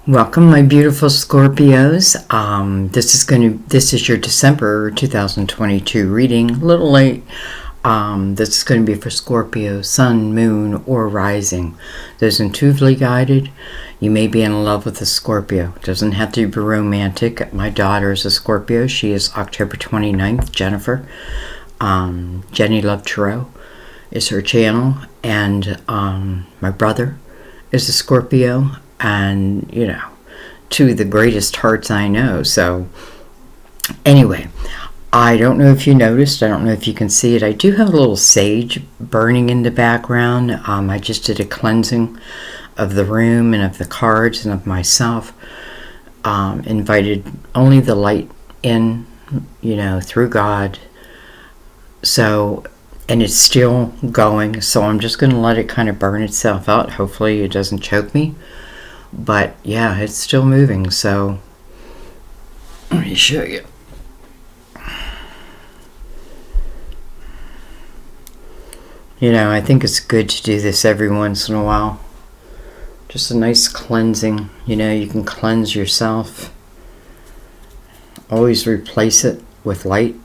Welcome, my beautiful Scorpios. This is your December 2022 reading. A little late. This is going to be for Scorpio, Sun, Moon, or Rising. Those intuitively guided. You may be in love with a Scorpio. It doesn't have to be romantic. My daughter is a Scorpio. She is October 29th. Jennifer. Jenny Love Tarot is her channel, and my brother is a Scorpio. And, two of the greatest hearts I know. So, anyway, I don't know if you noticed. I don't know if you can see it. I do have a little sage burning in the background. I just did a cleansing of the room and of the cards and of myself. Invited only the light in, through God. So, and it's still going. So I'm just going to let it kind of burn itself out. Hopefully it doesn't choke me. But yeah, it's still moving, so let me show you. I think it's good to do this every once in a while. Just a nice cleansing. You can cleanse yourself. Always replace it with light.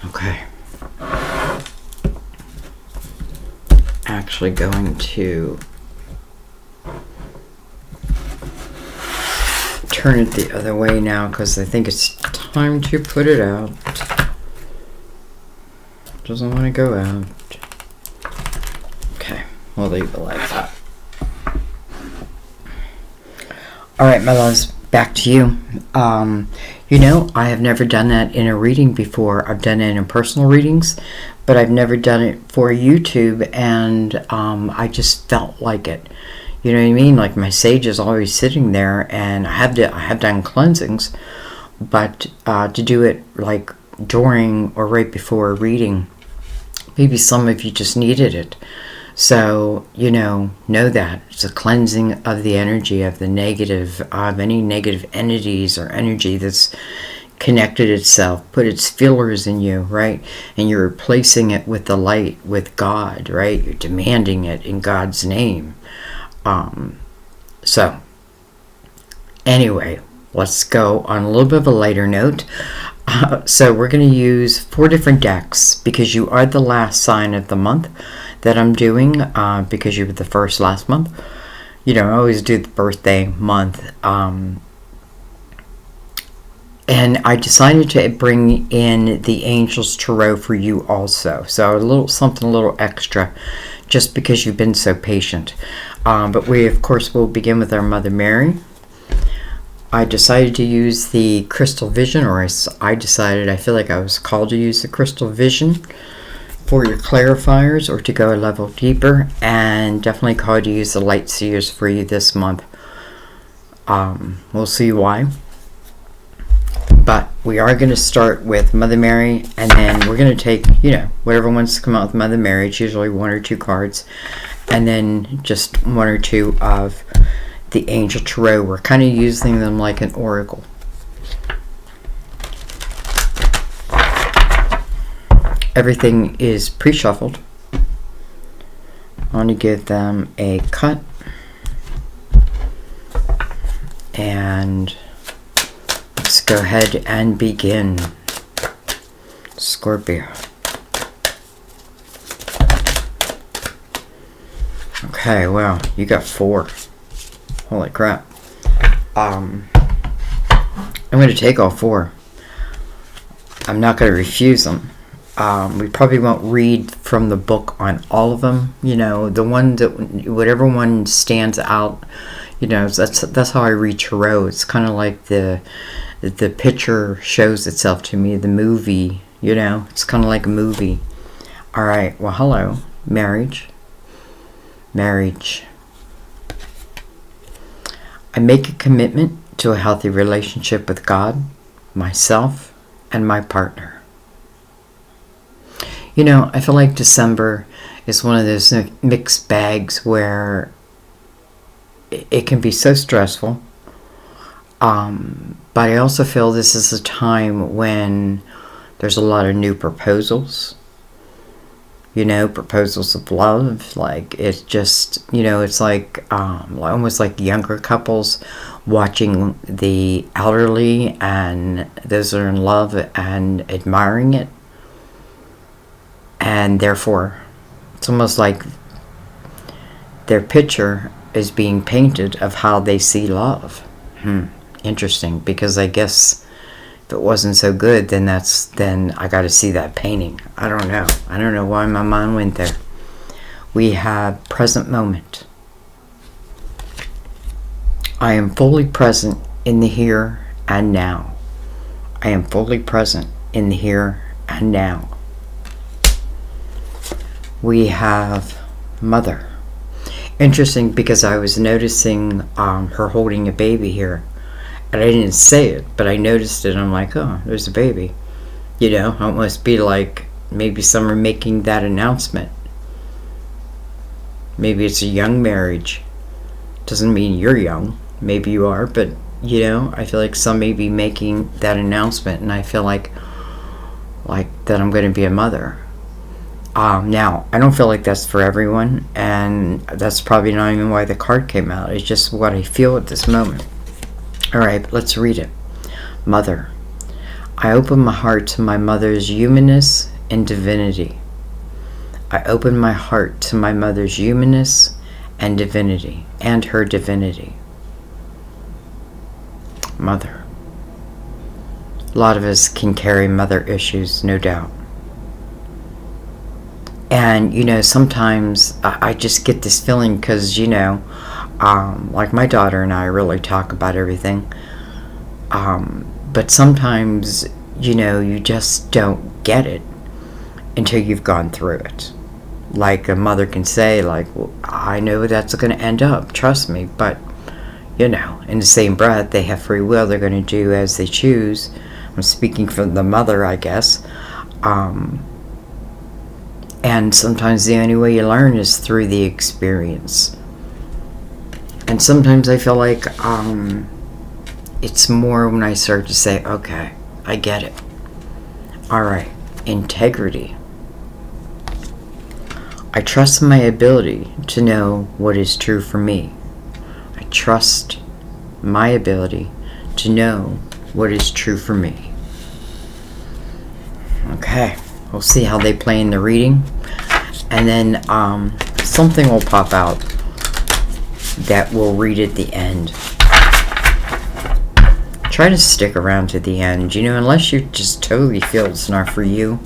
Okay. Actually going to turn it the other way now because I think it's time to put it out. Doesn't want to go out. Okay, we'll leave it like that. Alright, my loves, back to you. I have never done that in a reading before. I've done it in personal readings, but I've never done it for YouTube, and I just felt like it. You know what I mean? Like my sage is always sitting there, and I have done cleansings, but to do it like during or right before a reading, maybe some of you just needed it. So, know that. It's a cleansing of the energy of the negative, of any negative entities or energy that's connected itself, put its fillers in you, right? And you're replacing it with the light, with God, right? You're demanding it in God's name. So, anyway, let's go on a little bit of a lighter note. So we're going to use 4 different decks because you are the last sign of the month that I'm doing, because you were the first last month. I always do the birthday month. And I decided to bring in the Angels Tarot for you also. So something a little extra, just because you've been so patient. But we, of course, will begin with our Mother Mary. I decided to use the Crystal Vision, or I feel like I was called to use the Crystal Vision for your clarifiers, or to go a level deeper, and definitely called to use the Light Seers for you this month. We'll see why. But we are going to start with Mother Mary, and then we're going to take, whatever wants to come out with Mother Mary. It's usually 1 or 2 cards, and then just 1 or 2 of the Angel Tarot. We're kind of using them like an oracle. Everything is pre-shuffled. I want to give them a cut. And let's go ahead and begin. Scorpio. Okay, wow, you got 4. Holy crap. I'm going to take all 4. I'm not going to refuse them. We probably won't read from the book on all of them. The one that, whatever one stands out, that's how I read tarot. It's kind of like the picture shows itself to me, the movie, it's kind of like a movie. All right, well, hello, marriage. I make a commitment to a healthy relationship with God, myself, and my partner. I feel like December is one of those mixed bags where it can be so stressful. But I also feel this is a time when there's a lot of new proposals. you know, proposals of love. Like, it's just, you know, it's like almost like younger couples watching the elderly and those that are in love and admiring it. And therefore, it's almost like their picture is being painted of how they see love. Interesting, because I guess if it wasn't so good, then I got to see that painting. I don't know why my mind went there. We have present moment. I am fully present in the here and now. I am fully present in the here and now. We have mother. Interesting, because I was noticing her holding a baby here. And I didn't say it, but I noticed it. I'm like, oh, there's a baby. You know, it must be like maybe someone making that announcement. Maybe it's a young marriage. Doesn't mean you're young. Maybe you are, but, you know, I feel like some may be making that announcement, and I feel like that I'm going to be a mother. Now, I don't feel like that's for everyone, and that's probably not even why the card came out. It's just what I feel at this moment. All right, let's read it. Mother. I open my heart to my mother's humanness and divinity. I open my heart to my mother's humanness and divinity, and her divinity. Mother. A lot of us can carry mother issues, no doubt. And, you know, sometimes I just get this feeling because, you know, like my daughter and I really talk about everything. But sometimes, you know, you just don't get it until you've gone through it. Like a mother can say, like, well, I know that's going to end up, trust me. But, you know, in the same breath, they have free will. They're going to do as they choose. I'm speaking from the mother, I guess. And sometimes the only way you learn is through the experience. And sometimes I feel like it's more when I start to say, okay, I get it. All right, integrity. I trust my ability to know what is true for me. I trust my ability to know what is true for me. Okay, we'll see how they play in the reading. And then something will pop out that we'll read at the end. Try to stick around to the end, you know, unless you just totally feel it's not for you.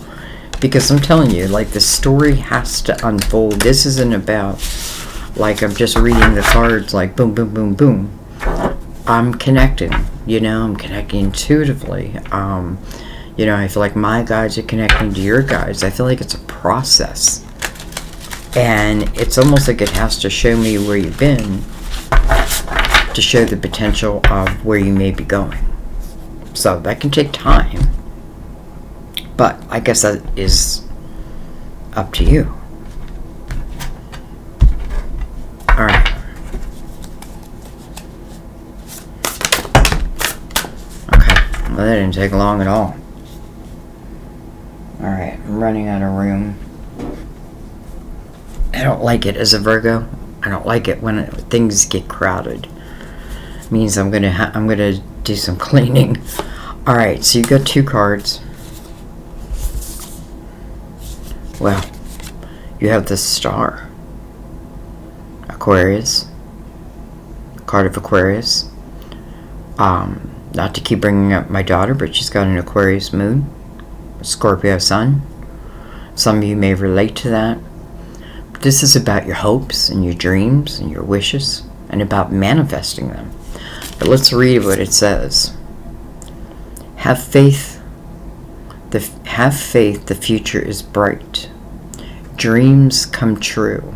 Because I'm telling you, like, the story has to unfold. This isn't about, like, I'm just reading the cards, like, boom, boom, boom, boom. I'm connecting, you know, I'm connecting intuitively. You know, I feel like my guides are connecting to your guides. I feel like it's a process. And it's almost like it has to show me where you've been to show the potential of where you may be going. So that can take time. But I guess that is up to you. All right. Okay. Well, that didn't take long at all. All right. I'm running out of room. I don't like it as a Virgo. I don't like it when things get crowded. It means I'm gonna do some cleaning. All right. So you got two cards. Well, you have the Star, Aquarius, card of Aquarius. Not to keep bringing up my daughter, but she's got an Aquarius moon, a Scorpio sun. Some of you may relate to that. This is about your hopes and your dreams and your wishes and about manifesting them. But let's read what it says. Have faith. Have faith, the future is bright. Dreams come true.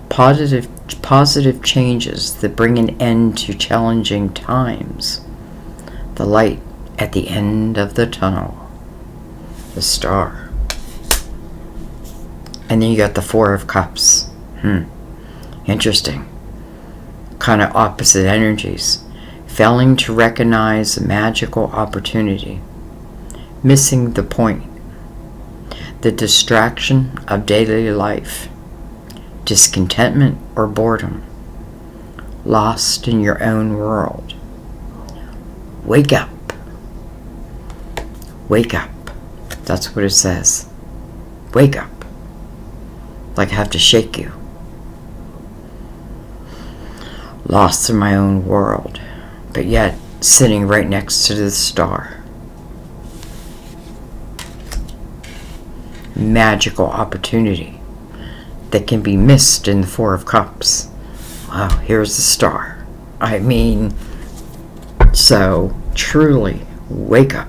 Positive changes that bring an end to challenging times. The light at the end of the tunnel. The Star. And then you got the Four of Cups. Interesting. Kind of opposite energies. Failing to recognize a magical opportunity. Missing the point. the distraction of daily life, discontentment or boredom, lost in your own world. Wake up. Wake up. That's what it says. Wake up. Like I have to shake you. Lost in my own world, but yet sitting right next to the star. Magical opportunity that can be missed in the Four of Cups. Wow, here's the star. I mean, so truly wake up.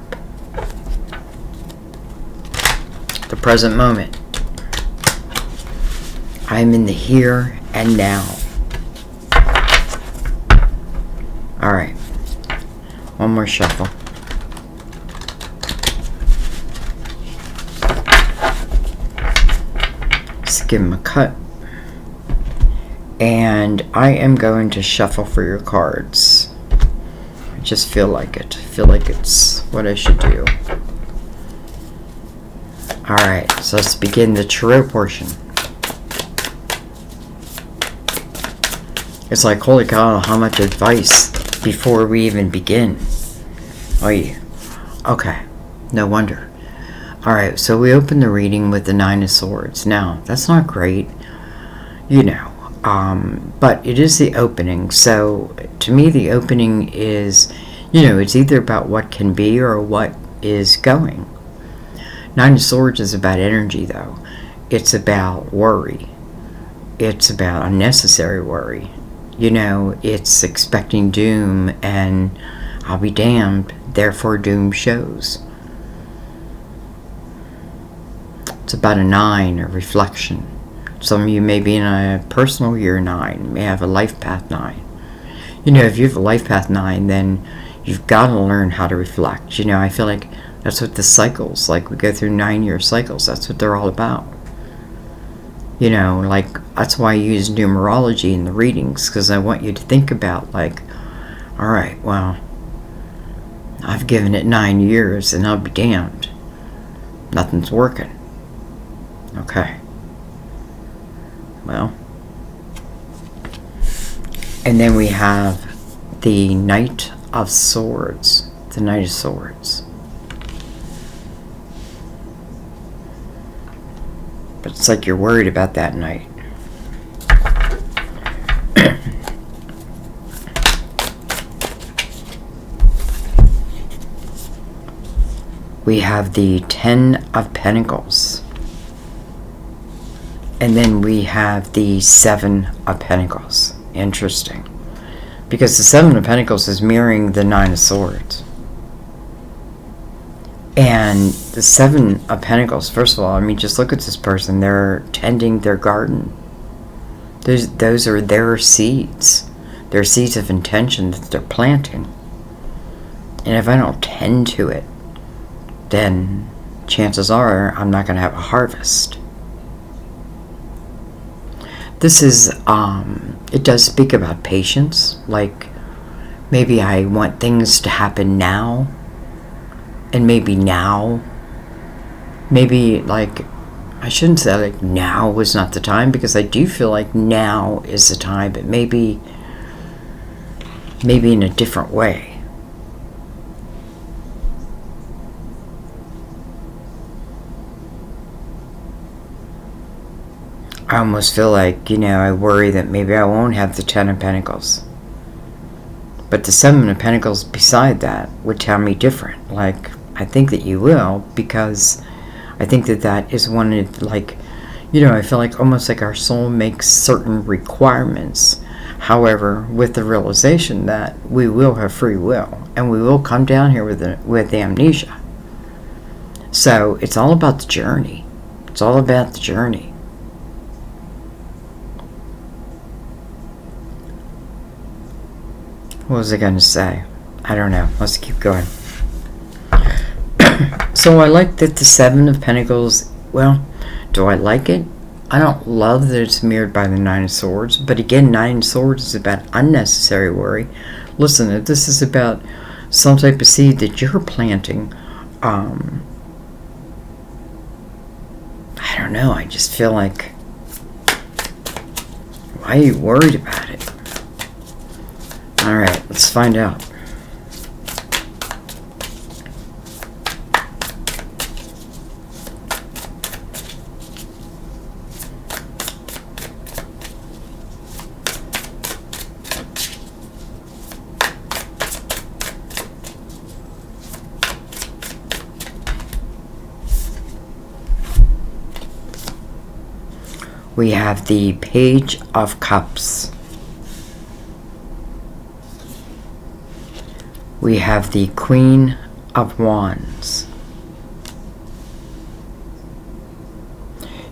The present moment. I'm in the here and now. All right, one more shuffle. Let's give him a cut. And I am going to shuffle for your cards. I just feel like it. I feel like it's what I should do. All right, so let's begin the tarot portion. It's like, holy cow, how much advice before we even begin. Oh yeah. Okay, no wonder. All right, so we open the reading with the Nine of Swords. Now, that's not great, you know, but it is the opening. So to me, the opening is, you know, it's either about what can be or what is going. Nine of Swords is about energy, though. It's about worry. It's about unnecessary worry. You know, it's expecting doom, and I'll be damned, therefore doom shows. It's about a 9, a reflection. Some of you may be in a personal year 9, may have a life path 9. You know, if you have a life path 9, then you've got to learn how to reflect. You know, I feel like that's what the cycles, like we go through 9-year cycles, that's what they're all about. You know, like, that's why I use numerology in the readings, because I want you to think about, like, all right, well, I've given it 9 years, and I'll be damned. Nothing's working. Okay. Well. And then we have the Knight of Swords. The Knight of Swords. But it's like you're worried about that night. We have the 10 of Pentacles. And then we have the 7 of Pentacles. Interesting. Because the 7 of Pentacles is mirroring the 9 of Swords. And the 7 of Pentacles, first of all, I mean, just look at this person. They're tending their garden. Those are their seeds. They're seeds of intention that they're planting. And if I don't tend to it, then chances are I'm not going to have a harvest. This is, it does speak about patience. Like, maybe I want things to happen now. And maybe now, maybe, like, I shouldn't say, like, now was not the time, because I do feel like now is the time, but maybe in a different way. I almost feel like, you know, I worry that maybe I won't have the 10 of Pentacles. But the 7 of Pentacles beside that would tell me different. Like, I think that you will, because I think that that is one of, like, you know, I feel like almost like our soul makes certain requirements. However, with the realization that we will have free will, and we will come down here with amnesia. So it's all about the journey. It's all about the journey. What was I going to say? I don't know. Let's keep going. So I like that the 7 of Pentacles, well, do I like it? I don't love that it's mirrored by the 9 of Swords. But again, 9 of Swords is about unnecessary worry. Listen, if this is about some type of seed that you're planting, don't know, I just feel like, why are you worried about it? Alright, let's find out. We have the Page of Cups. We have the Queen of Wands.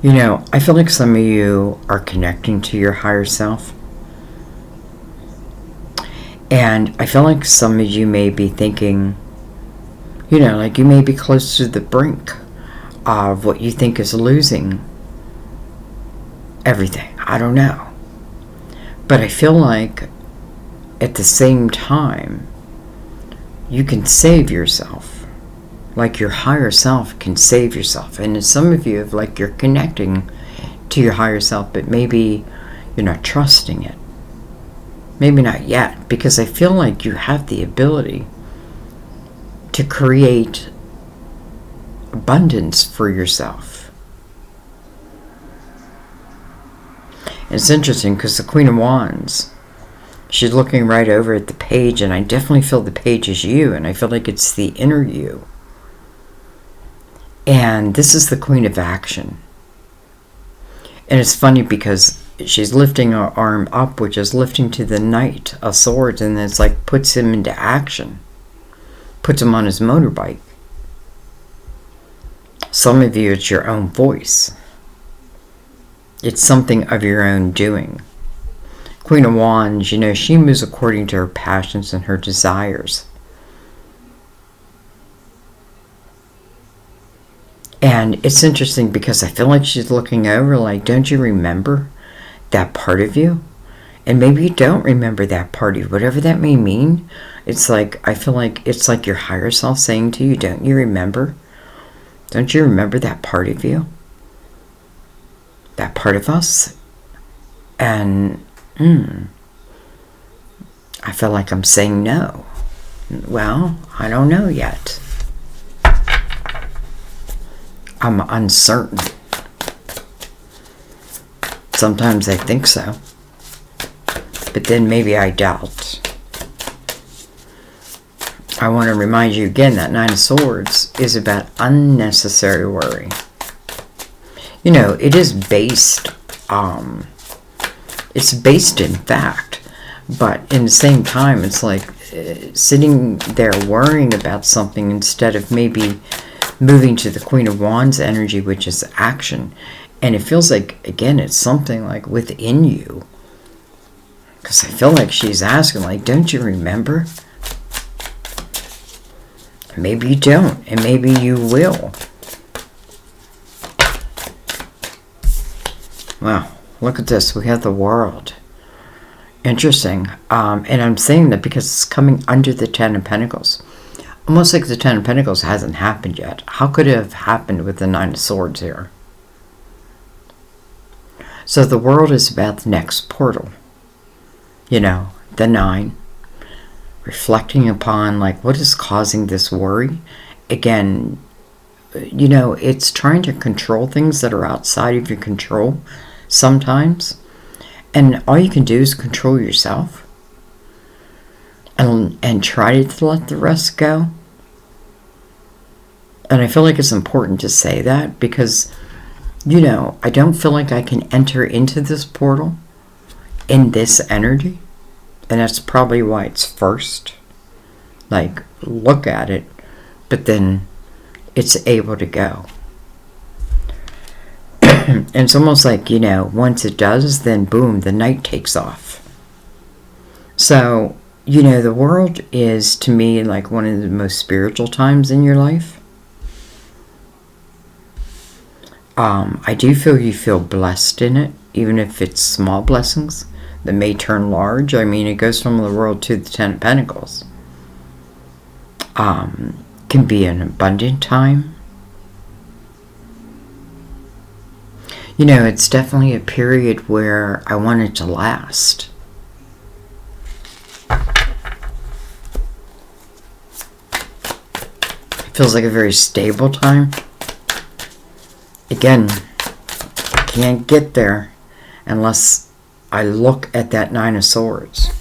You know, I feel like some of you are connecting to your higher self. And I feel like some of you may be thinking, you know, like you may be close to the brink of what you think is losing everything. I don't know. But I feel like at the same time, you can save yourself. Like your higher self can save yourself. And some of you, like you're connecting to your higher self, but maybe you're not trusting it. Maybe not yet, because I feel like you have the ability to create abundance for yourself. It's interesting because the Queen of Wands, she's looking right over at the page, and I definitely feel the page is you, and I feel like it's the inner you. And this is the Queen of Action. And it's funny because she's lifting her arm up, which is lifting to the Knight of Swords, and it's like puts him into action. Puts him on his motorbike. Some of you, it's your own voice. It's something of your own doing. Queen of Wands, you know, she moves according to her passions and her desires. And it's interesting because I feel like she's looking over like, don't you remember that part of you? And maybe you don't remember that part of you, whatever that may mean. It's like, I feel like it's like your higher self saying to you, don't you remember? Don't you remember that part of you? That part of us? And I feel like I'm saying no. Well, I don't know yet. I'm uncertain. Sometimes I think so. But then maybe I doubt. I want to remind you again that Nine of Swords is about unnecessary worry. You know, it is based, it's based in fact, but in the same time, it's like sitting there worrying about something instead of maybe moving to the Queen of Wands energy, which is action. And it feels like, again, it's something like within you. Because I feel like she's asking, like, don't you remember? Maybe you don't, and maybe you will. Wow, look at this. We have the World. Interesting. And I'm saying that because it's coming under the Ten of Pentacles. Almost like the Ten of Pentacles hasn't happened yet. How could it have happened with the Nine of Swords here? So the World is about the next portal. You know, the 9. Reflecting upon, like, what is causing this worry? Again, you know, it's trying to control things that are outside of your control sometimes. And all you can do is control yourself. And try to let the rest go. And I feel like it's important to say that because, you know, I don't feel like I can enter into this portal in this energy. And that's probably why it's first. Like, look at it, but then it's able to go. And it's almost like, you know, once it does, then boom, the night takes off. So, you know, the World is, to me, like one of the most spiritual times in your life. I do feel you feel blessed in it, even if it's small blessings that may turn large. I mean, it goes from the World to the Ten of Pentacles. Can be an abundant time. You know, it's definitely a period where I want it to last. It feels like a very stable time. Again, I can't get there unless I look at that Nine of Swords.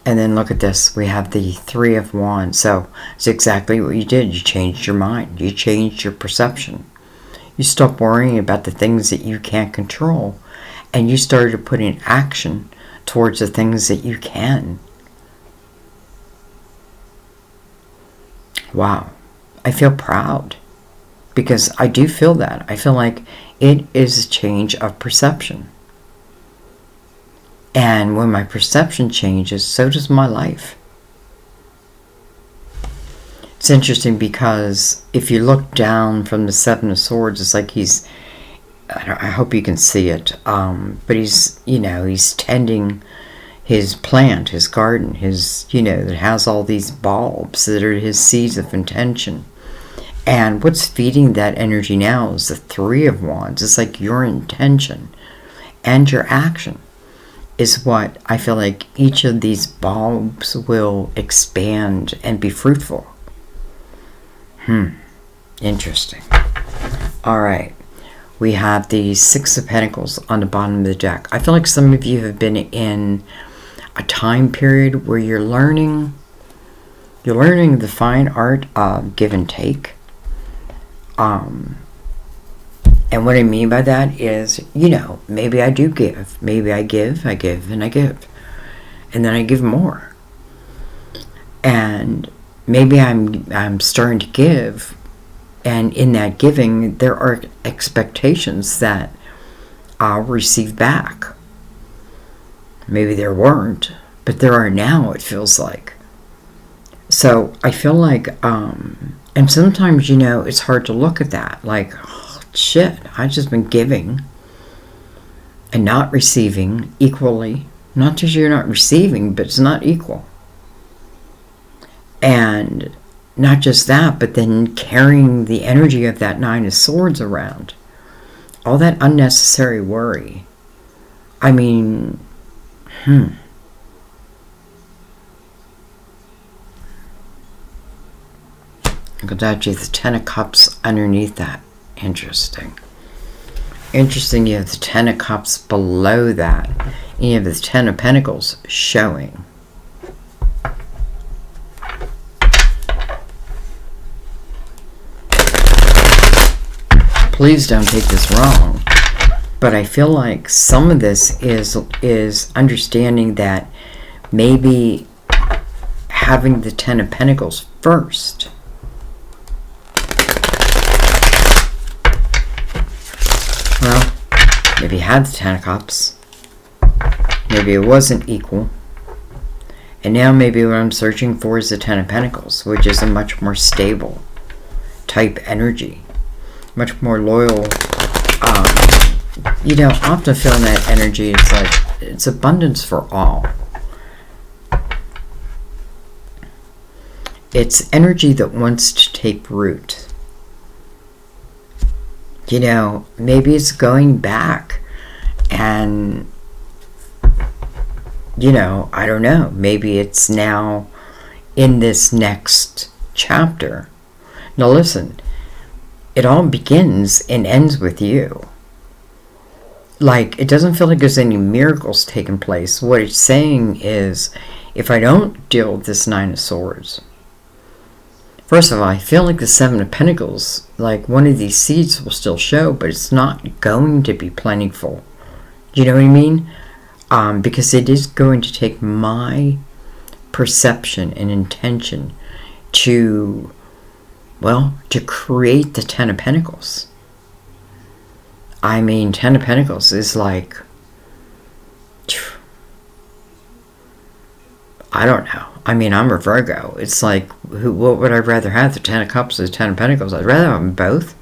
And then look at this. We have the Three of Wands. So it's exactly what you did. You changed your mind. You changed your perception. You stopped worrying about the things that you can't control. And you started to put in action towards the things that you can. Wow. I feel proud. Because I do feel that. I feel like it is a change of perception. And when my perception changes, so does my life. It's interesting because if you look down from the Seven of Swords, it's like he's, I hope you can see it, but he's, you know, he's tending his plant, his garden, his, you know, that has all these bulbs that are his seeds of intention. And what's feeding that energy now is the Three of Wands. It's like your intention and your action is what I feel like each of these bulbs will expand and be fruitful. Interesting. All right. We have the Six of Pentacles on the bottom of the deck. I feel like some of you have been in a time period where you're learning the fine art of give and take. And what I mean by that is, you know, maybe I do give. Maybe I give, and I give. And then I give more. And maybe I'm starting to give, and in that giving, there are expectations that I'll receive back. Maybe there weren't, but there are now, it feels like. So I feel like, and sometimes, you know, it's hard to look at that. Like, oh, shit, I've just been giving and not receiving equally. Not just you're not receiving, but it's not equal. And not just that, but then carrying the energy of that Nine of Swords around. All that unnecessary worry. I mean, Look at that, you have the Ten of Cups underneath that. Interesting. Interesting, you have the Ten of Cups below that. And you have the Ten of Pentacles showing. Please don't take this wrong. But I feel like some of this is understanding that maybe having the Ten of Pentacles first. Well, maybe you had the Ten of Cups. Maybe it wasn't equal. And now maybe what I'm searching for is the Ten of Pentacles, which is a much more stable type energy. Much more loyal. You know, often feeling that energy is like, it's abundance for all. It's energy that wants to take root. You know, maybe it's going back and, you know, I don't know. Maybe it's now in this next chapter. Now listen, it all begins and ends with you. Like, it doesn't feel like there's any miracles taking place. What it's saying is, if I don't deal with this Nine of Swords, first of all, I feel like the Seven of Pentacles, like one of these seeds will still show, but it's not going to be plentiful. You know what I mean? Because it is going to take my perception and intention to, well, to create the Ten of Pentacles. I mean, Ten of Pentacles is like, I don't know. I mean, I'm a Virgo. It's like, what would I rather have? The Ten of Cups or the Ten of Pentacles? I'd rather have them both.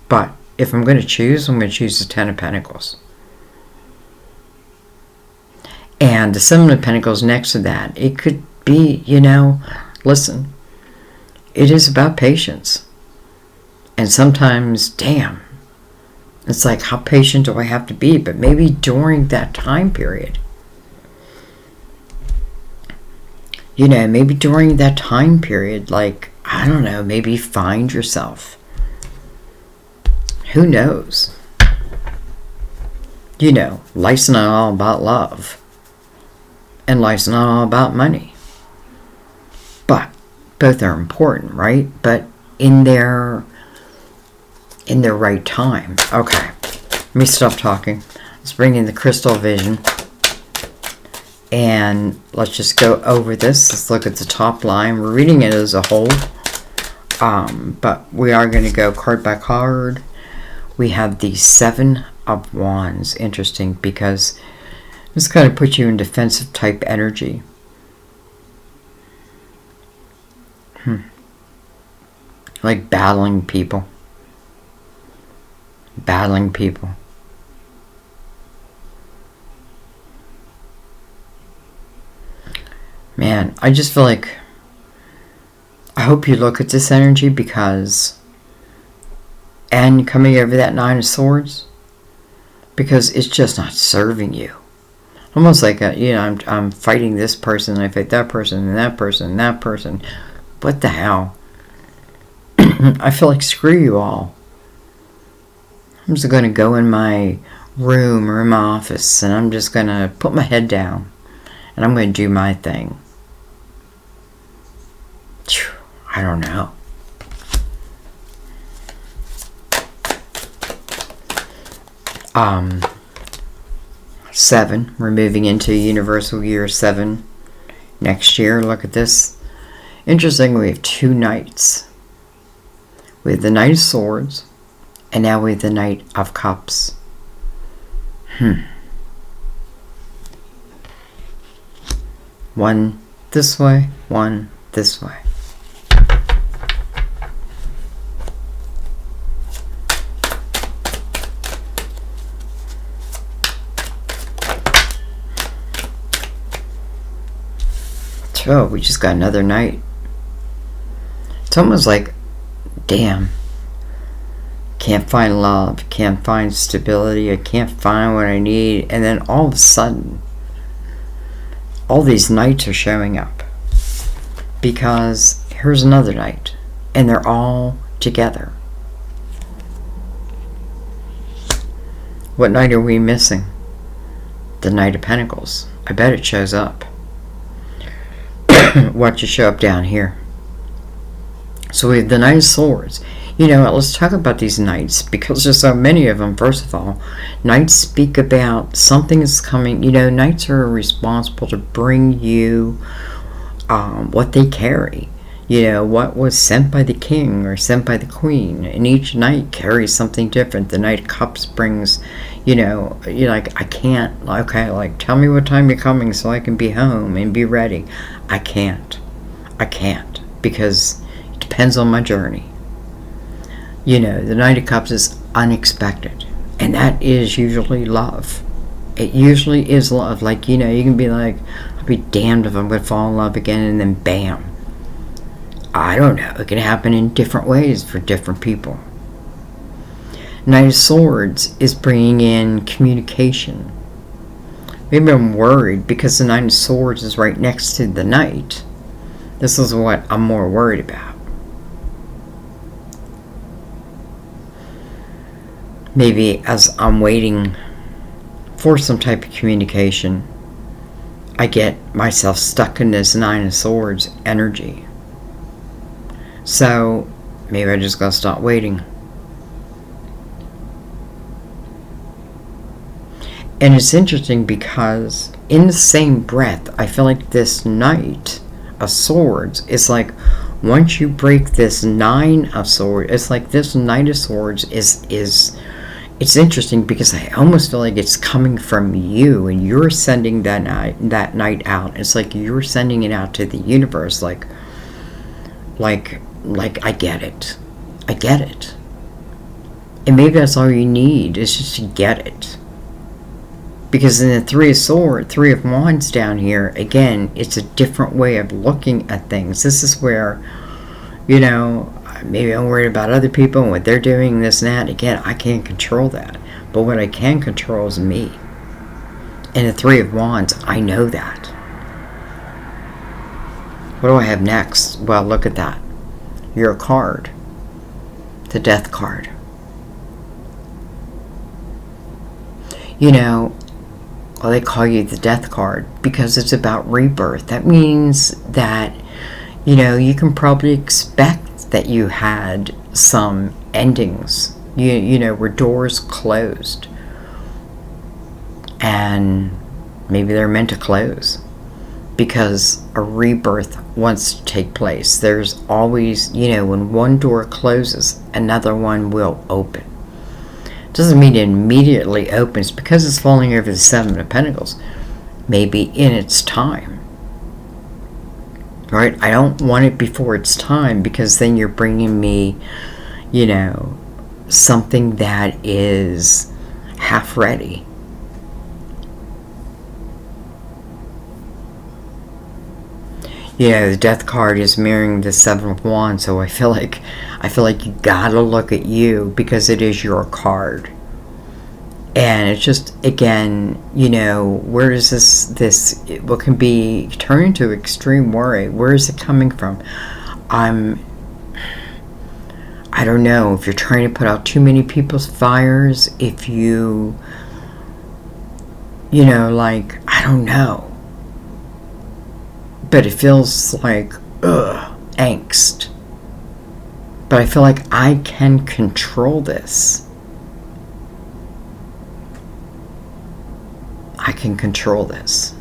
But if I'm going to choose, I'm going to choose the Ten of Pentacles. And the Seven of Pentacles next to that. It could be, you know, listen, it is about patience. And sometimes, damn, It's like, how patient do I have to be? But maybe during that time period, maybe during that time period, like, I don't know, maybe find yourself. Who knows? Life's not all about love. And life's not all about money. But both are important, right? But in their right time. Okay. Let me stop talking. Let's bring in the crystal vision. And let's just go over this. Let's look at the top line. We're reading it as a whole. But we are going to go card by card. We have the 7 of Wands. Interesting, because this kind of puts you in defensive type energy. Like battling people. Battling people. Man, I just feel like, I hope you look at this energy, because, and coming over that 9 of Swords, because it's just not serving you. Almost like, I'm fighting this person, and I fight that person, and that person, and that person. What the hell? I feel like, screw you all. I'm just going to go in my room or in my office, and I'm just going to put my head down, and I'm going to do my thing. I don't know. Seven. We're moving into universal year 7 next year. Look at this. Interesting, we have 2 knights. We have the Knight of Swords, and now we have the Knight of Cups. One this way, one this way. Oh, we just got another knight. It's almost like, damn, can't find love, can't find stability, I can't find what I need, and then all of a sudden, all these knights are showing up, because here's another knight, and they're all together. What knight are we missing? The Knight of Pentacles. I bet it shows up. Watch it show up down here. So we have the Knight of Swords. Let's talk about these knights, because there's so many of them. First of all, knights speak about something is coming. Knights are responsible to bring you what they carry. What was sent by the king or sent by the queen. And each knight carries something different. The Knight of Cups brings, you're like, I can't, okay, like, tell me what time you're coming so I can be home and be ready. I can't, because it depends on my journey. The Knight of Cups is unexpected, and that is usually love. It usually is love. Like, you can be like, I'll be damned if I'm going to fall in love again, and then bam. I don't know. It can happen in different ways for different people. Knight of Swords is bringing in communication. Maybe I'm worried because the Knight of Swords is right next to the Knight. This is what I'm more worried about. Maybe as I'm waiting for some type of communication, I get myself stuck in this Nine of Swords energy. So maybe I just gotta stop waiting. And it's interesting because in the same breath, I feel like this Knight of Swords is like, once you break this Nine of Swords, it's like this Knight of Swords is it's interesting because I almost feel like it's coming from you, and you're sending that night out. It's like you're sending it out to the universe, like I get it. I get it. And maybe that's all you need, is just to get it. Because in the Three of Wands down here, again, it's a different way of looking at things. This is where, maybe I'm worried about other people and what they're doing, this and that. Again, I can't control that. But what I can control is me. And the Three of Wands, I know that. What do I have next? Well, look at that. Your card. The Death card. You know, well, they call you the Death card because it's about rebirth. That means that, you know, you can probably expect that you had some endings, you know, where doors closed. And maybe they're meant to close because a rebirth wants to take place. There's always, you know, when one door closes, another one will open. Doesn't mean it immediately opens because it's falling over the Seven of Pentacles. Maybe in its time. Right? I don't want it before its time because then you're bringing me, you know, something that is half ready. You know, the Death card is mirroring the Seven of Wands, so I feel like you gotta look at you because it is your card. And it's just, again, you know, where is this what can be turned into extreme worry? Where is it coming from? I don't know, if you're trying to put out too many people's fires, if you know, like, I don't know. But it feels like, angst. But I feel like I can control this. I can control this.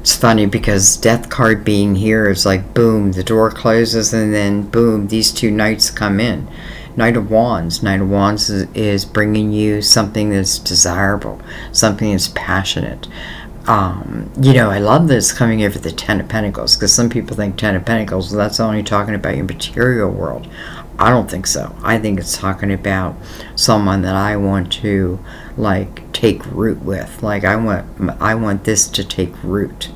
It's funny because Death card being here is like, boom, the door closes and then boom, these two knights come in. Knight of Wands. Knight of Wands is bringing you something that's desirable, something that's passionate. You know, I love this coming over the Ten of Pentacles because some people think Ten of Pentacles, well, that's only talking about your material world. I don't think so. I think it's talking about someone that I want to, like, take root with. Like, I want this to take root.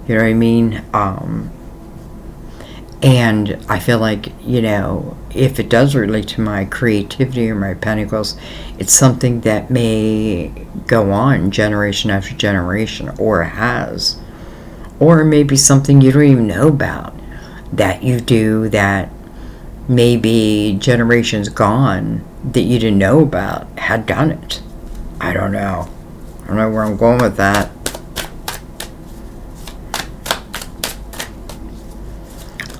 You know what I mean? And I feel like, you know, if it does relate to my creativity or my pentacles, it's something that may go on generation after generation, or it has. Or maybe something you don't even know about that you do that maybe generations gone that you didn't know about had done it. I don't know. I don't know where I'm going with that.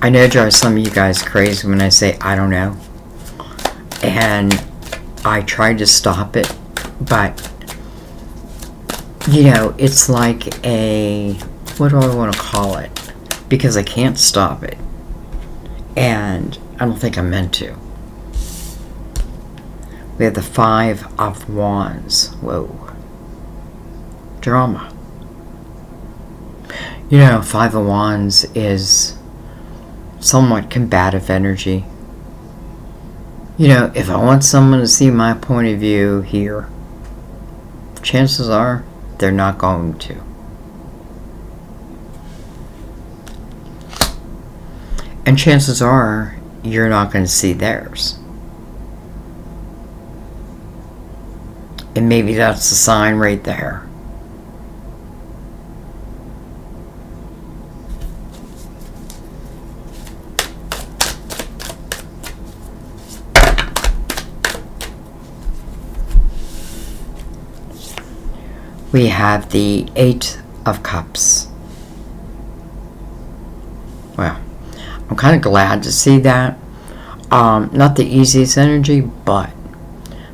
I know it drives some of you guys crazy when I say I don't know. And I tried to stop it, but, you know, it's like a, what do I want to call it? Because I can't stop it. And I don't think I'm meant to. We have the Five of Wands. Whoa. Drama. You know, Five of Wands is somewhat combative energy. You know, if I want someone to see my point of view here, chances are they're not going to. And chances are you're not going to see theirs. And maybe that's the sign right there. We have the Eight of Cups. Well, I'm kind of glad to see that. Not the easiest energy, but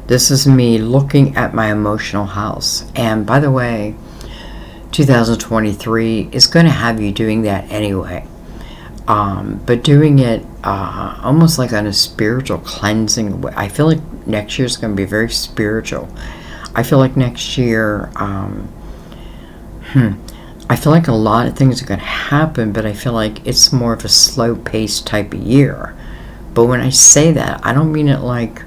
this is me looking at my emotional house. And by the way, 2023 is going to have you doing that anyway. But doing it almost like on a spiritual cleansing way. I feel like next year is going to be very spiritual. I feel like next year, I feel like a lot of things are going to happen, but I feel like it's more of a slow-paced type of year. But when I say that, I don't mean it like,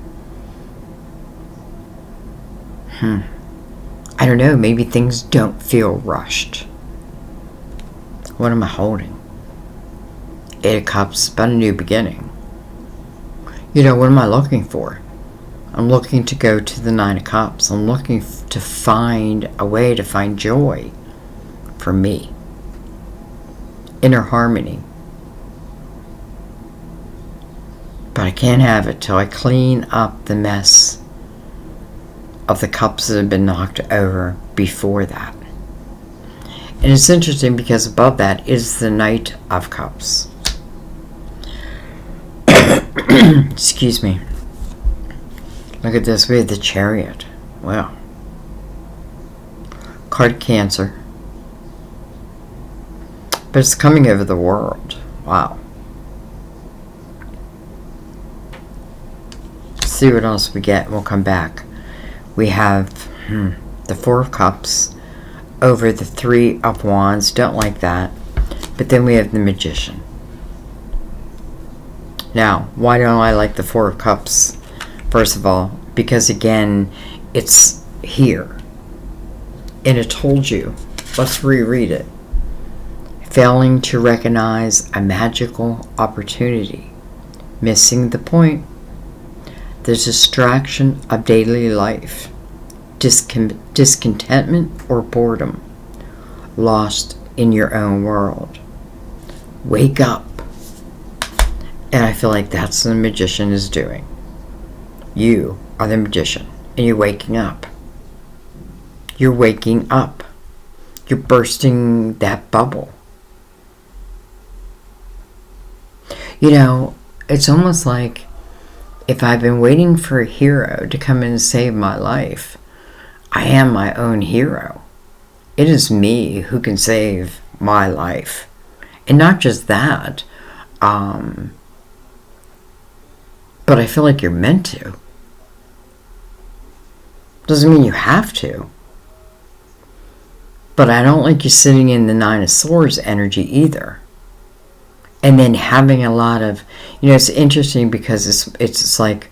I don't know, maybe things don't feel rushed. What am I holding? Eight of Cups, about a new beginning. You know, what am I looking for? I'm looking to go to the Nine of Cups. I'm looking to find a way to find joy for me. Inner harmony. But I can't have it till I clean up the mess of the cups that have been knocked over before that. And it's interesting because above that is the Knight of Cups. Excuse me. Look at this. We have the Chariot. Wow. Card Cancer. But it's coming over the world. Wow. Let's see what else we get. We'll come back. We have the Four of Cups over the Three of Wands. Don't like that. But then we have the Magician. Now, why don't I like the Four of Cups? First of all, because again, it's here. And it told you. Let's reread it. Failing to recognize a magical opportunity. Missing the point. The distraction of daily life. Discontentment or boredom. Lost in your own world. Wake up. And I feel like that's what the Magician is doing. You are the Magician, and you're waking up. You're waking up. You're bursting that bubble. You know, it's almost like if I've been waiting for a hero to come in and save my life, I am my own hero. It is me who can save my life. And not just that, but I feel like you're meant to. Doesn't mean you have to. But I don't like you sitting in the Nine of Swords energy either. And then having a lot of, you know, it's interesting because it's like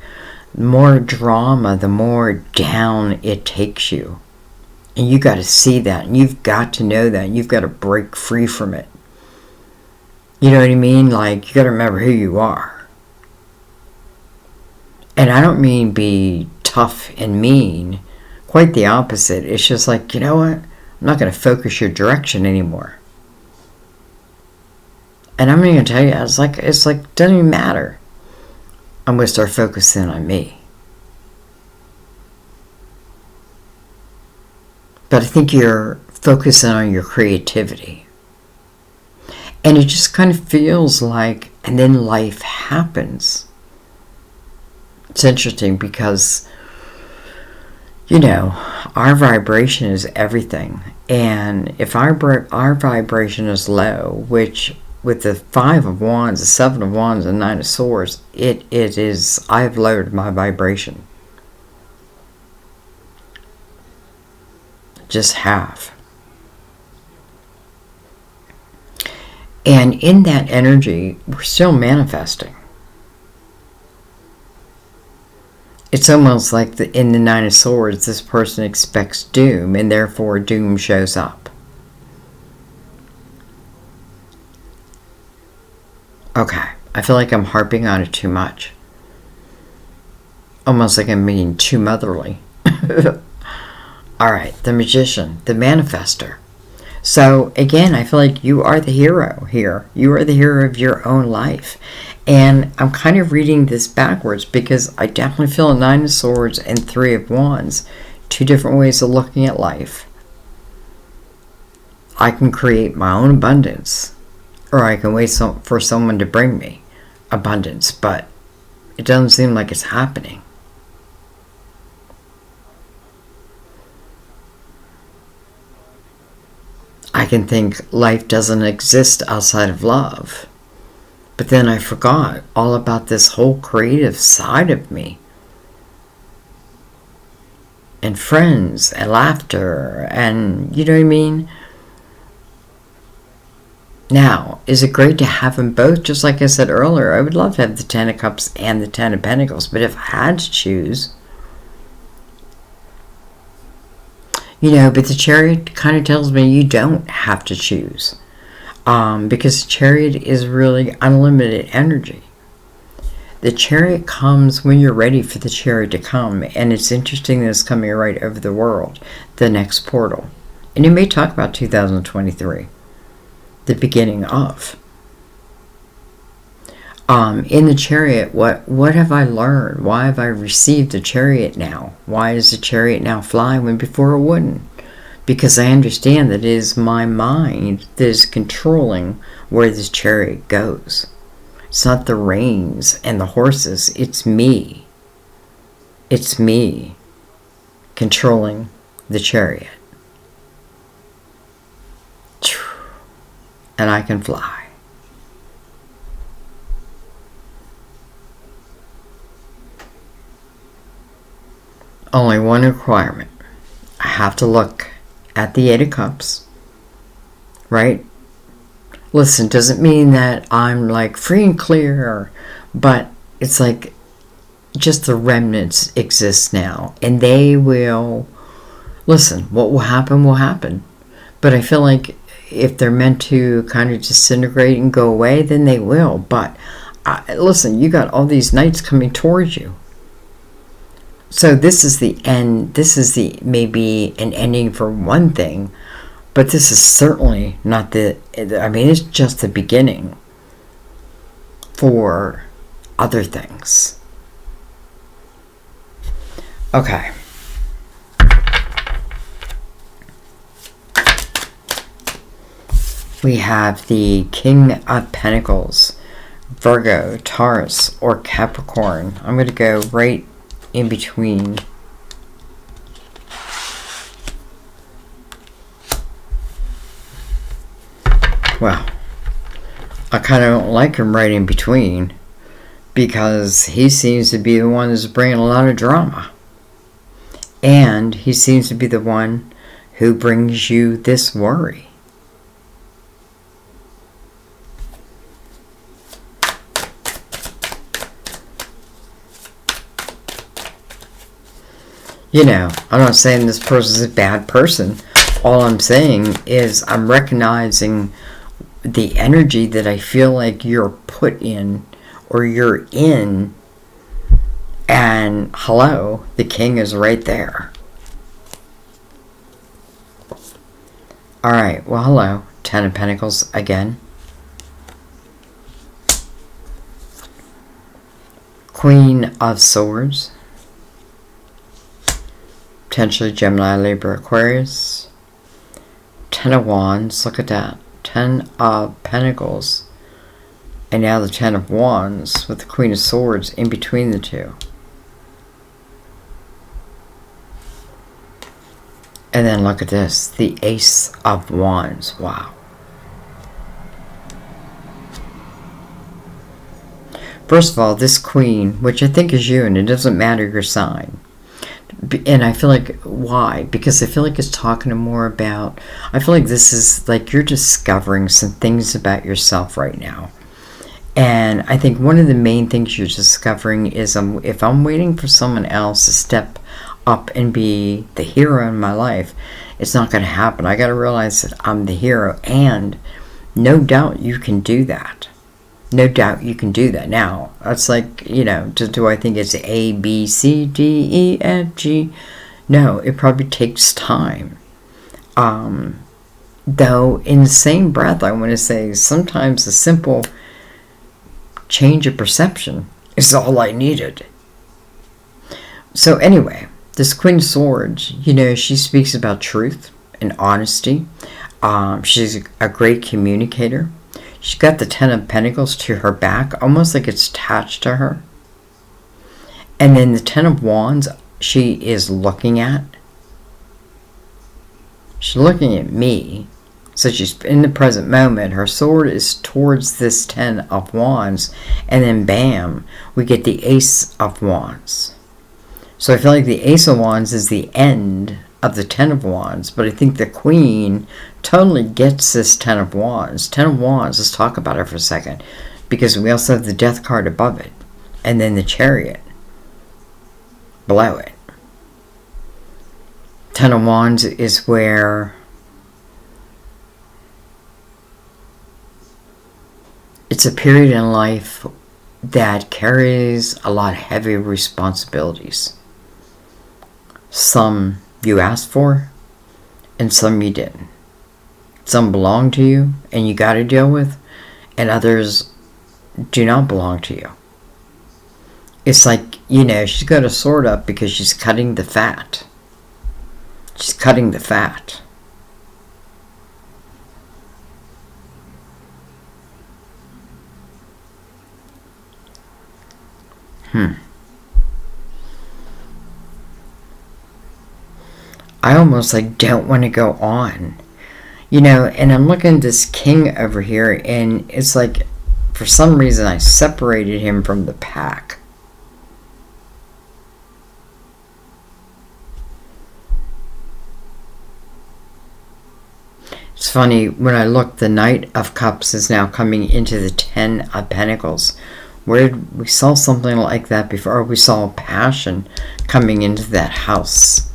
the more drama, the more down it takes you. And you got to see that. And you've got to know that. You've got to break free from it. You know what I mean? Like, you got to remember who you are. And I don't mean be tough and mean. Quite the opposite. It's just like, you know what? I'm not going to focus your direction anymore. And I'm going to tell you, it's like, it doesn't even matter. I'm going to start focusing on me. But I think you're focusing on your creativity. And it just kind of feels like, and then life happens. It's interesting because, you know, our vibration is everything. And if our vibration is low, which with the Five of Wands, the Seven of Wands, and Nine of Swords, it is, I've lowered my vibration. Just have. And in that energy, we're still manifesting. It's almost like in the Nine of Swords, this person expects doom, and therefore doom shows up. Okay, I feel like I'm harping on it too much. Almost like I'm being too motherly. Alright, the Magician, the Manifester. So, again, I feel like you are the hero here. You are the hero of your own life. And I'm kind of reading this backwards because I definitely feel a Nine of Swords and Three of Wands. Two different ways of looking at life. I can create my own abundance. Or I can wait for someone to bring me abundance. But it doesn't seem like it's happening. I can think life doesn't exist outside of love. But then I forgot all about this whole creative side of me. And friends and laughter and, you know what I mean? Now, is it great to have them both? Just like I said earlier, I would love to have the Ten of Cups and the Ten of Pentacles. But if I had to choose, But the chariot kind of tells me you don't have to choose. Because the chariot is really unlimited energy. The chariot comes when you're ready for the chariot to come. And it's interesting that it's coming right over the world, the next portal. And you may talk about 2023, the beginning of. In the chariot, what have I learned? Why have I received a chariot now? Why does the chariot now fly when before it wouldn't? Because I understand that it is my mind that is controlling where this chariot goes. It's not the reins and the horses. It's me. It's me controlling the chariot. And I can fly. Only one requirement. I have to look at the Eight of Cups. Right? Listen, doesn't mean that I'm like free and clear, but it's like just the remnants exist now. And they will, listen, what will happen will happen. But I feel like if they're meant to kind of disintegrate and go away, then they will. But listen, you got all these knights coming towards you. So this is the end. This is maybe an ending for one thing, but this is certainly not it's just the beginning for other things. Okay. We have the King of Pentacles, Virgo, Taurus, or Capricorn. I'm going to go right in between. Well, I kind of don't like him right in between because he seems to be the one that's bringing a lot of drama. And he seems to be the one who brings you this worry. I'm not saying this person's a bad person. All I'm saying is I'm recognizing the energy that I feel like you're put in or you're in. And hello, the king is right there. Alright, well, hello. Ten of Pentacles again. Queen of Swords. Potentially Gemini, Libra, Aquarius. Ten of Wands. Look at that. 10 of Pentacles. And now the 10 of Wands with the Queen of Swords in between the two. And then look at this. The Ace of Wands. Wow. First of all, this Queen, which I think is you, and it doesn't matter your sign. And I feel like, why? Because I feel like it's talking more about, I feel like this is like you're discovering some things about yourself right now. And I think one of the main things you're discovering is if I'm waiting for someone else to step up and be the hero in my life, it's not going to happen. I got to realize that I'm the hero, and no doubt you can do that. No doubt you can do that. Now, that's like, do I think it's A, B, C, D, E, F, G? No, it probably takes time. Though, in the same breath, I want to say sometimes a simple change of perception is all I needed. So anyway, this Queen of Swords, she speaks about truth and honesty. She's a great communicator. She's got the 10 of Pentacles to her back, almost like it's attached to her. And then the 10 of Wands, she is looking at. She's looking at me. So she's in the present moment. Her sword is towards this 10 of Wands. And then bam, we get the Ace of Wands. So I feel like the Ace of Wands is the end of the 10 of Wands, but I think the Queen totally gets this 10 of Wands. 10 of Wands, let's talk about it for a second, because we also have the Death card above it, and then the Chariot below it. Ten of Wands is where it's a period in life that carries a lot of heavy responsibilities. Some you asked for, and some you didn't. Some belong to you, and you got to deal with, and others do not belong to you. It's like, she's got a sword up because she's cutting the fat. She's cutting the fat. I almost don't want to go on. And I'm looking at this king over here, and it's like, for some reason, I separated him from the pack. It's funny, when I look, the Knight of Cups is now coming into the Ten of Pentacles. Where we saw something like that before, we saw passion coming into that house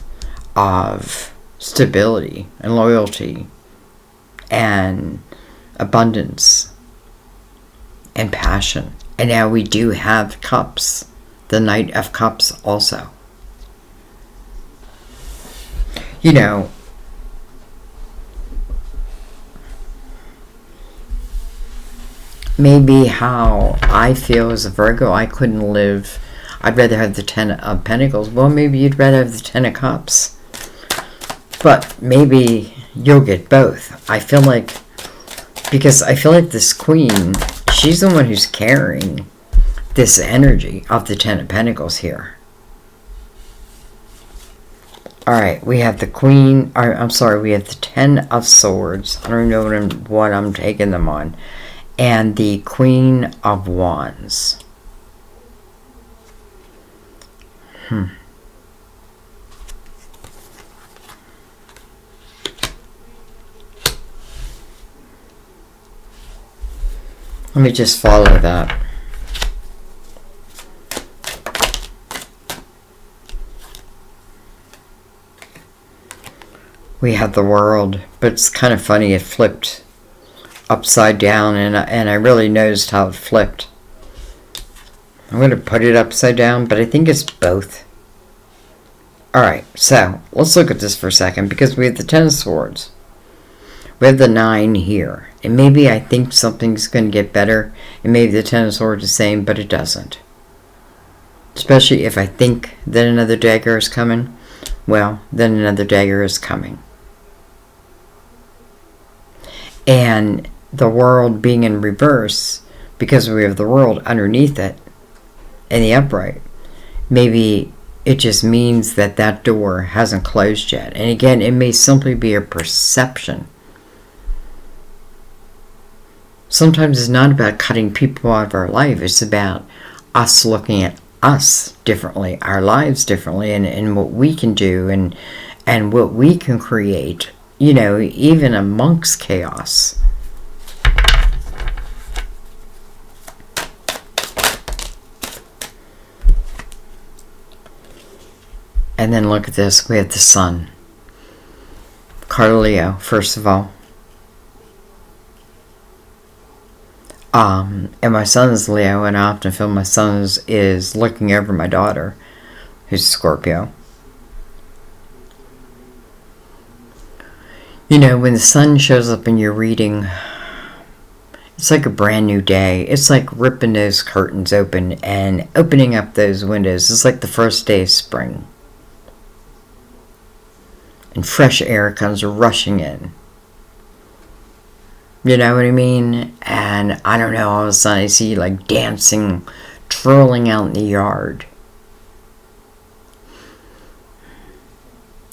of stability and loyalty and abundance and passion. And now we do have cups, the Knight of Cups also. Maybe how I feel as a Virgo, I couldn't live. I'd rather have the Ten of Pentacles. Well, maybe you'd rather have the Ten of Cups. But maybe you'll get both. Because I feel like this Queen, she's the one who's carrying this energy of the Ten of Pentacles here. Alright, we have the Queen, we have the Ten of Swords. I don't know what I'm taking them on. And the Queen of Wands. Let me just follow that. We have the World, but it's kind of funny, it flipped upside down, and I really noticed how it flipped. I'm going to put it upside down, but I think it's both. Alright, so let's look at this for a second, because we have the Ten of Swords. We have the 9 here. And maybe I think something's going to get better, and maybe the Ten of Swords is the same, but it doesn't. Especially if I think that another dagger is coming, well, then another dagger is coming. And the World being in reverse, because we have the World underneath it, in the upright, maybe it just means that that door hasn't closed yet. And again, it may simply be a perception. Sometimes it's not about cutting people out of our life. It's about us looking at us differently, our lives differently, and what we can do, and what we can create, even amongst chaos. And then look at this. We have the Sun. Card of Leo, first of all. And my son is Leo, and I often feel my son is looking over my daughter, who's Scorpio. When the sun shows up in your reading, it's like a brand new day. It's like ripping those curtains open and opening up those windows. It's like the first day of spring. And fresh air comes rushing in. You know what I mean? And I don't know, all of a sudden I see you dancing, twirling out in the yard.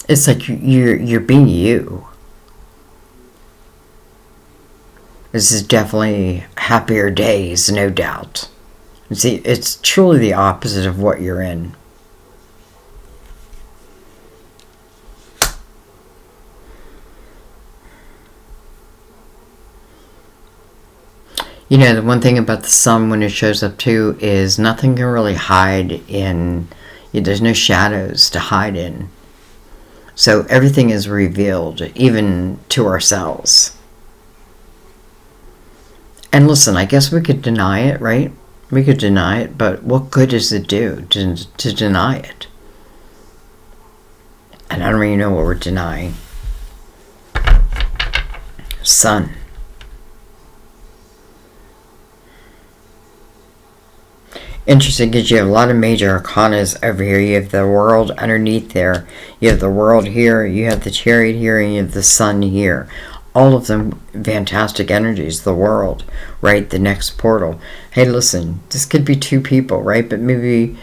It's like you're being you. This is definitely happier days, no doubt. See, it's truly the opposite of what you're in. The one thing about the sun when it shows up too is nothing can really hide in. There's no shadows to hide in. So everything is revealed, even to ourselves. And listen, I guess we could deny it, right? We could deny it, but what good does it do to deny it? And I don't really know what we're denying. Sun. Interesting, because you have a lot of major arcanas over here. You have the world underneath there. You have the world here. You have the chariot here. And you have the sun here. All of them fantastic energies. The world, right? The next portal. Hey, listen, this could be two people, right? But maybe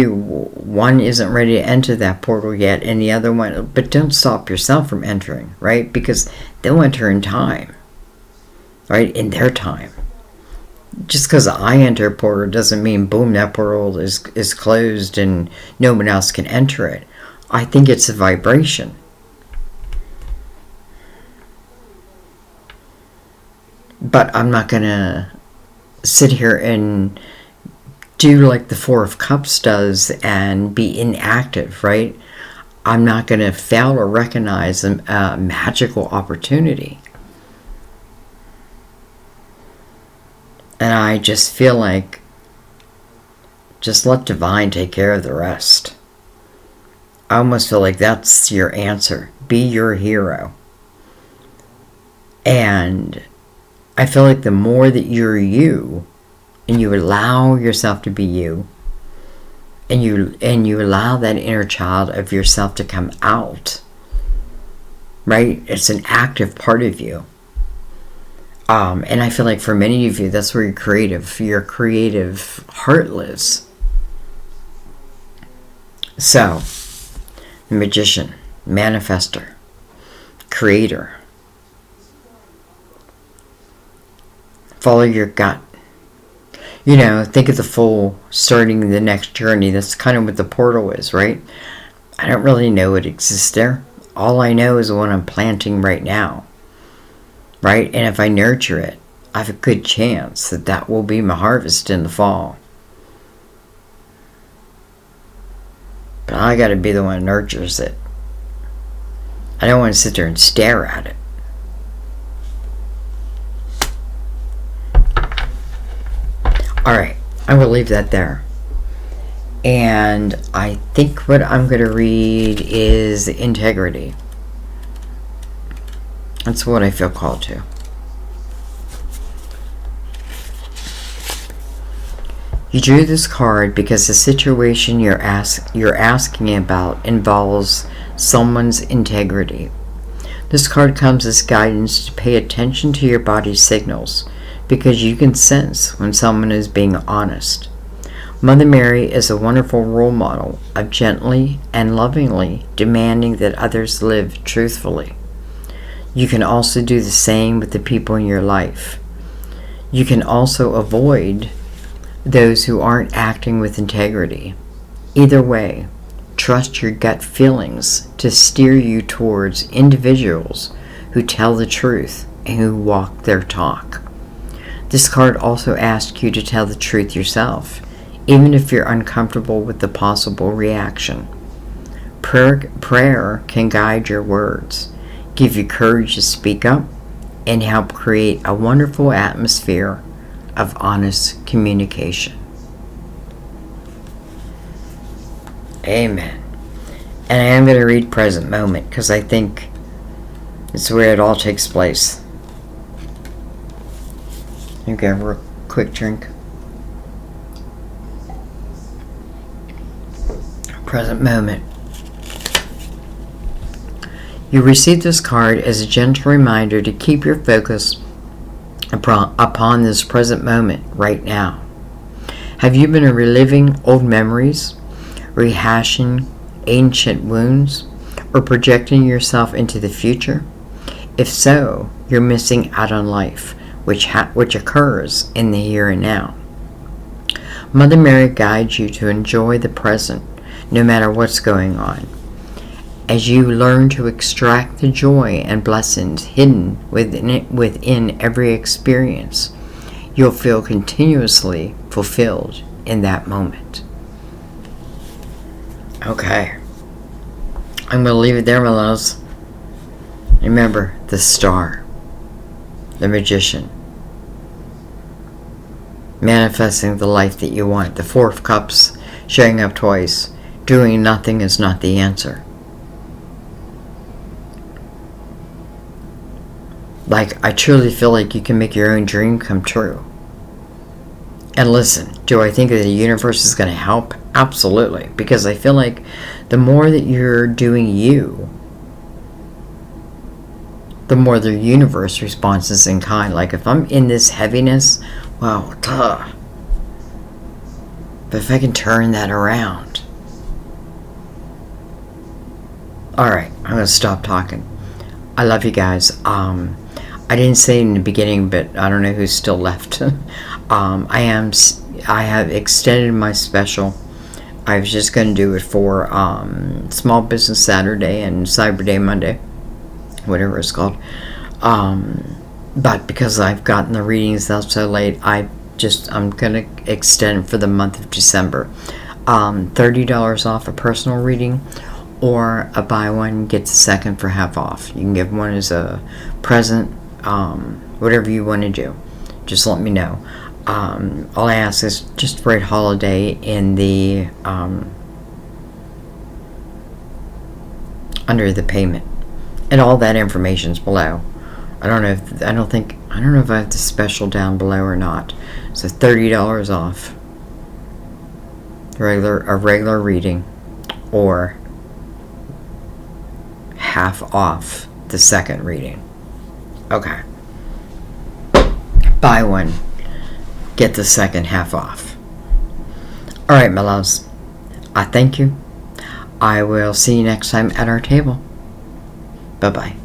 one isn't ready to enter that portal yet, and the other one. But don't stop yourself from entering, right? Because they'll enter in time, right? In their time. Just because I enter a portal doesn't mean, boom, that portal is closed and no one else can enter it. I think it's a vibration. But I'm not going to sit here and do like the Four of Cups does and be inactive, right? I'm not going to fail to recognize a magical opportunity. And I just feel like, just let divine take care of the rest. I almost feel like that's your answer. Be your hero. And I feel like the more that you're you, and you allow yourself to be you, and you allow that inner child of yourself to come out, right? It's an active part of you. And I feel like for many of you, that's where your creative heart lives. So, the magician, manifester, creator. Follow your gut. You know, think of the fool starting the next journey. That's kind of what the portal is, right? I don't really know what exists there. All I know is the one I'm planting right now. Right? And if I nurture it, I have a good chance that will be my harvest in the fall. But I got to be the one who nurtures it. I don't want to sit there and stare at it. Alright, I will leave that there. And I think what I'm going to read is integrity. That's what I feel called to. You drew this card because the situation you're asking about involves someone's integrity. This card comes as guidance to pay attention to your body's signals, because you can sense when someone is being honest. Mother Mary is a wonderful role model of gently and lovingly demanding that others live truthfully. You can also do the same with the people in your life. You can also avoid those who aren't acting with integrity. Either way, trust your gut feelings to steer you towards individuals who tell the truth and who walk their talk. This card also asks you to tell the truth yourself, even if you're uncomfortable with the possible reaction. Prayer can guide your words, give you courage to speak up, and help create a wonderful atmosphere of honest communication. Amen. And I am going to read present moment because I think it's where it all takes place. Okay, have a real quick drink. Present moment. You receive this card as a gentle reminder to keep your focus upon this present moment right now. Have you been reliving old memories, rehashing ancient wounds, or projecting yourself into the future? If so, you're missing out on life, which occurs in the here and now. Mother Mary guides you to enjoy the present, no matter what's going on. As you learn to extract the joy and blessings hidden within every experience, you'll feel continuously fulfilled in that moment. Okay. I'm going to leave it there, my loves. Remember, the star, the magician, manifesting the life that you want. The Four of Cups, showing up twice. Doing nothing is not the answer. Like, I truly feel like you can make your own dream come true. And listen, do I think that the universe is going to help? Absolutely. Because I feel like the more that you're doing you, the more the universe responds in kind. Like, if I'm in this heaviness, well, duh. But if I can turn that around. Alright, I'm going to stop talking. I love you guys. I didn't say in the beginning, but I don't know who's still left. I have extended my special. I was just going to do it for Small Business Saturday and Cyber Day Monday, whatever it's called. But because I've gotten the readings out so late, I'm going to extend for the month of December. $30 off a personal reading, or a buy one, get the second for half off. You can give one as a present, whatever you want to do. Just let me know. All I ask is just write holiday in the under the payment, and all that information's below. I don't know if I have the special down below or not. So $30 off a regular reading, or half off the second reading. Okay. Buy one, get the second half off. Alright, my loves. I thank you. I will see you next time at our table. Bye-bye.